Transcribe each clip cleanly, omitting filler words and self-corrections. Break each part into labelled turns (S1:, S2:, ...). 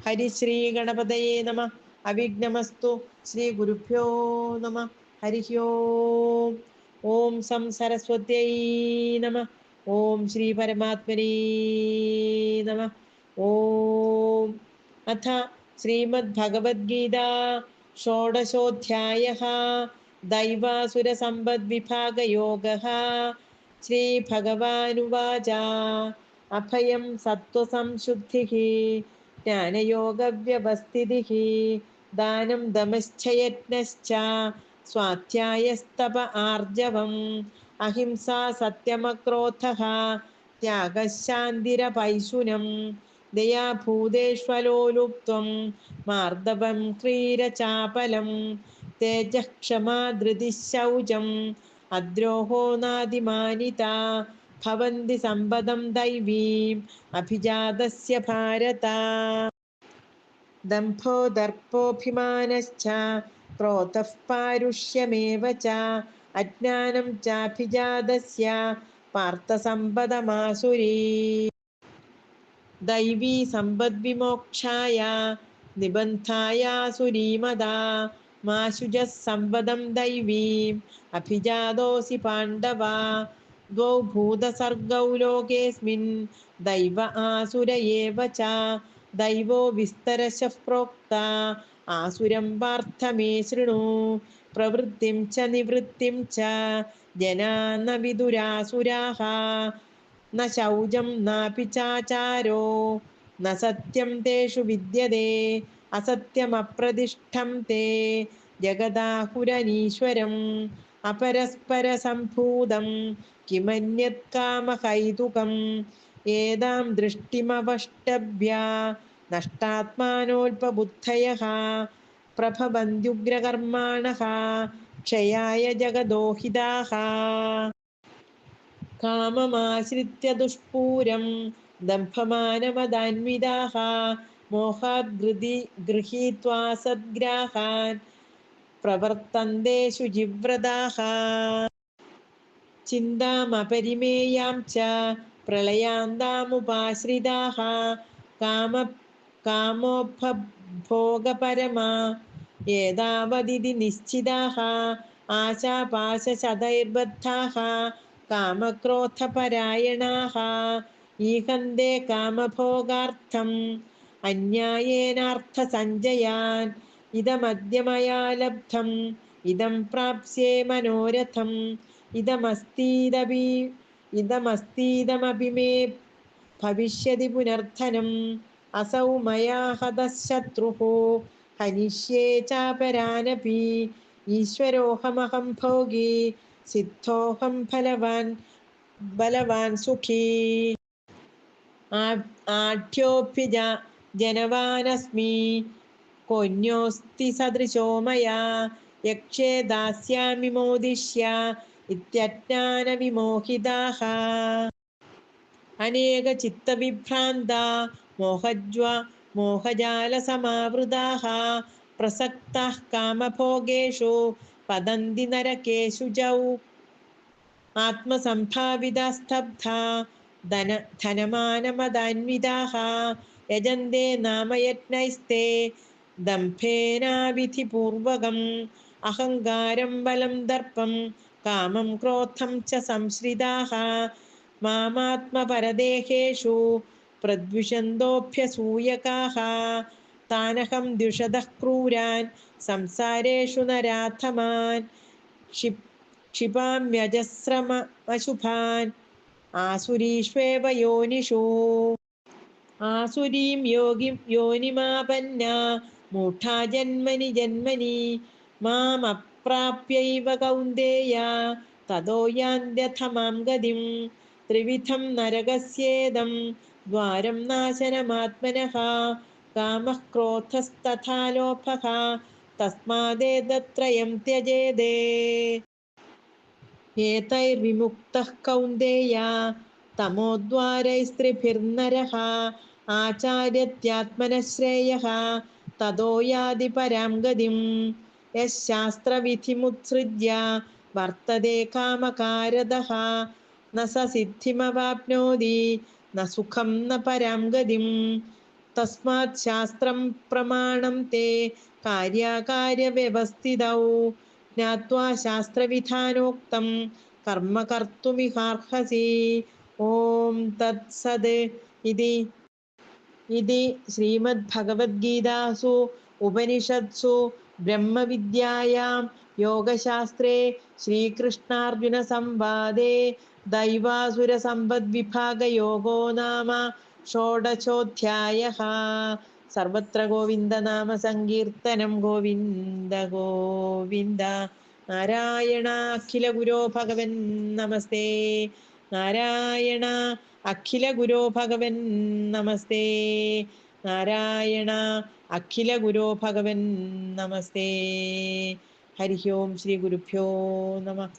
S1: ഹരിശ്രീ ഗണപതയേ നമ. അവിഘ്നമസ്തു. ശ്രീ ഗുരുഭ്യോ നമ. ഹരി ഓം. ഓം സം സരസ്വത്യൈ നമ. ഓം ശ്രീ പരമാത്മനേ നമ. ഓം. അഥ ശ്രീമദ്ഭഗവദ്ഗീത ഷോഡശോऽധ്യായः. ദൈവാസുരസമ്പദ്വിഭാഗയോഗः. ശ്രീഭഗവാനുവാച. അഭയം സത്വസംശുദ്ധിഃ ജ്ഞാനയോഗവ്യവസ്ഥിതിഃ ദാനം ദമശ്ചയജ്ഞശ്ച സ്വാധ്യായസ്തപ ആർജവം അഹിംസാ സത്യമക്രോധഃ ത്യാഗശാന്തിരപൈശുനം ദയാ ഭൂതേഷ്വലോലുപ്ത്വം മാർദ്ദവം ക്രീരചാപലം തേജഃ ക്ഷമാ ധൃതിഃ ശൗചം അദ്രോഹോ നാതിമാനിതാ ഭവന്തി സമ്പദം ദൈവീം അഭിജാതസ്യ ഭാരത. ദംഭോ ദർപ്പോऽഭിമാനശ്ച ക്രോധഃ പാരുഷ്യമേവ ച അജ്ഞാനം ചാഭിജാതസ്യ പാർത്ഥസമ്പദമാസുരീ. ദൈവീ സമ്പദ്വിമോക്ഷായ നിബന്ധായാസുരീമതാ മാ ശുചഃ സമ്പദം ദൈവീം അഭിജാതോऽസി പാണ്ഡവ. ദ്വൗ ഭൂതസർഗൗ ലോകേസ്മിൻ ദൈവ ആസുര ഏവ ച ദൈവോ വിസ്തരശഃ പ്രോക്ത ആസുരം പാർത്ഥ മേ ശൃണു. പ്രവൃത്തിം ച നിവൃത്തിം ച ജനാ ന വിദുരാസുരാഃ ന ശൗചം നാപി ചാചാരോ ന സത്യം തേഷു വിദ്യതേ അസത്യമപ്രതിഷ്ഠം തേ ജഗദാഹുരനീശ്വരം അപരസ്പരസംഭൂതം കിമന്യത് കാമഹൈതുകം ഏതാം ദൃഷ്ടിമവഷ്ടഭ്യ നഷ്ടാത്മാനോൽപബുദ്ധയഃ പ്രഭവന്ത്യുഗ്രകർമാണഃ ക്ഷയായ ജഗദോഹിതാഃ. കാമമാശ്രിത്യ ദുഷ്പൂരം ദംഭമാനമദാന്വിതാഃ മോഹാത് ഗൃഹീത്വാ സദ്ഗ്രാഹാൻ പ്രവർത്തന്തെ ശുചിവ്രതാഃ. ചിന്താമപരിമേയാം ച പ്രളയാന്താമുപാശ്രിതാഃ കാമോപഭോഗപരമാ ഏതാവദിതി നിശ്ചിതാഃ ആശാപാശശതൈർബദ്ധാഃ കാമക്രോധപരായണാഃ ഈഹന്തെ കാമഭോഗാർത്ഥം അന്യായേനാർത്ഥസഞ്ചയാൻ. ഇദമദ്യ മയാ ലബ്ധം ഇദം പ്രാപ്സ്യേ മനോരഥം ഇദമസ്തീദമപി മേ ഭവിഷ്യതി പുനർധനം അസൗ മയാ ഹതഃ ശത്രുഃ ഹനിഷ്യേ ചാപരാനപി. ഈശ്വരോഹമഹം ഭോഗി സിദ്ധോഹം ബലവാൻ സുഖീ. ആഢ്യോऽഭ്യജനവാനസ്മി കോന്യോസ്തി സദൃശോ മയാ യക്ഷേ ദാസ്യാമി മോദിഷ്യ ഇത്യജ്ഞാനവിമോഹിതാഃ. അനേകചിത്തവിഭ്രാന്താ മോഹജാലസമാവൃതാഃ പ്രസക്താഃ കാമഭോഗേഷു പതന്തി നരകേഷു ച. ആത്മസംഭാവിതാസ്തബ്ധാ ധനമാനമദാന്വിതാഃ യജന്തെ നാമയജ്ഞൈസ്തേ ദംഭേനാവിധിപൂർവകം അഹങ്കാരം ബലം ദർപ്പം കാമം ക്രോധം ച സംശ്രിതാഃ മാമാത്മപരദേഹേഷു പ്രദ്വിഷന്തോഭ്യസൂയകാഃ. താനഹം ദ്വിഷതഃ ക്രൂരാൻ സംസാരേഷു നരാധമാൻ ക്ഷിപാമ്യജസ്രമശുഭാൻ ആസുരീഷ്വേവ യോനിഷു. ആസുരീം യോനിമാപന്ന മൂഢാ ജന്മനി ജന്മനി മാമപ്രാപ്യൈവ കൗന്ദേയ തതോ യാന്ത്യഥമാം ഗതിം. ത്രിവിധം നരകസ്യേദം ദ്വാരം നാശനമാത്മനഃ കാമഃ ക്രോധസ്തഥാ ലോഭഃ തസ്മാദേതത്രയം ത്യജേതേ. ഏതൈർവിമുക്തഃ കൗന്ദേയ തമോദ്വാരൈസ്ത്രിഭിർനരഃ ആചാര്യത്യാത്മനഃ ശ്രേയഃ തതോ യാതി പരാം ഗതിം. യഃ ശാസ്ത്രവിധിമുത്സൃജ്യ വർത്തതേ കാമകാരദഃ ന സ സിദ്ധിമവാപ്നോതി ന സുഖം ന പരാം ഗതിം. തസ്മാത് ശാസ്ത്രം പ്രമാണം തേ കാര്യകാര്യവ്യവസ്ഥിതൗ ജ്ഞാത്വാ ശാസ്ത്രവിധാനോക്തം കർമ്മ കർത്തുമിഹാർഹസി. ഓം തത്സത്. ഇതി ശ്രീമദ്ഭഗവദ്ഗീതാസു ഉപനിഷത്സു ബ്രഹ്മവിദ്യായാം യോഗശാസ്ത്രേ ശ്രീകൃഷ്ണാർജുന സംവാദേ ദൈവാസുരസമ്പദ്വിഭാഗയോഗോ നാമ ഷോഡശോऽധ്യായഃ. സർവത്ര ഗോവിന്ദനാമ സങ്കീർത്തനം. ഗോവിന്ദ ഗോവിന്ദ. നാരായണ അഖില ഗുരോ ഭഗവൻ നമസ്തേ. നാരായണ അഖില ഗുരോ ഭഗവൻ നമസ്തേ. നാരായണ അഖില ഗുരോ ഭഗവൻ നമസ്തേ. ഹരി ഓം. ശ്രീ ഗുരുഭ്യോ നമഃ.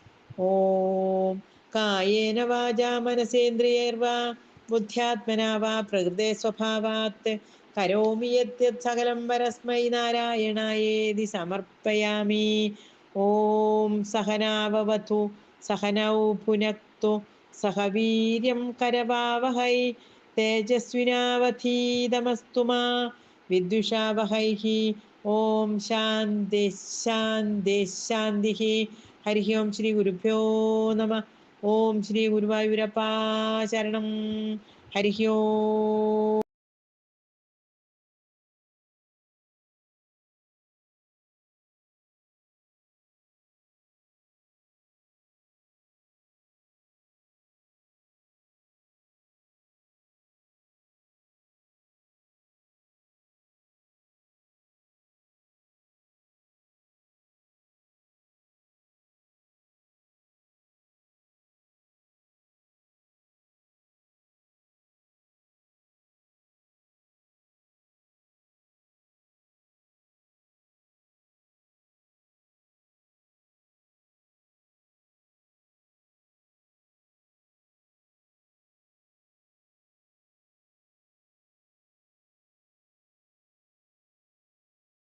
S1: ഓം. കായേന വാചാ മനസേന്ദ്രിയൈർവാ ബുദ്ധ്യാത്മനാ വാ പ്രകൃതേ സ്വഭാവാത് കരോമി യദ്യത് സകലം പരസ്മൈ നാരായണായേതി സമർപ്പയാമി. ഓം. സഹനാവവതു സഹനൗ ഭുനക്തു സഹ വീര്യം കരവാവഹൈ തേജസ്വിനാവധീതമസ്തു മാ വിദ്വിഷാവഹൈ. ഓം. ശാന്തി ശാന്തി ശാന്തി. ഹരി ഓം. ശ്രീ ഗുരുഭ്യോ നമഃ. ഓം. ശ്രീ ഗുരുവായൂരപ്പാ ശരണം. ഹരി ഓം.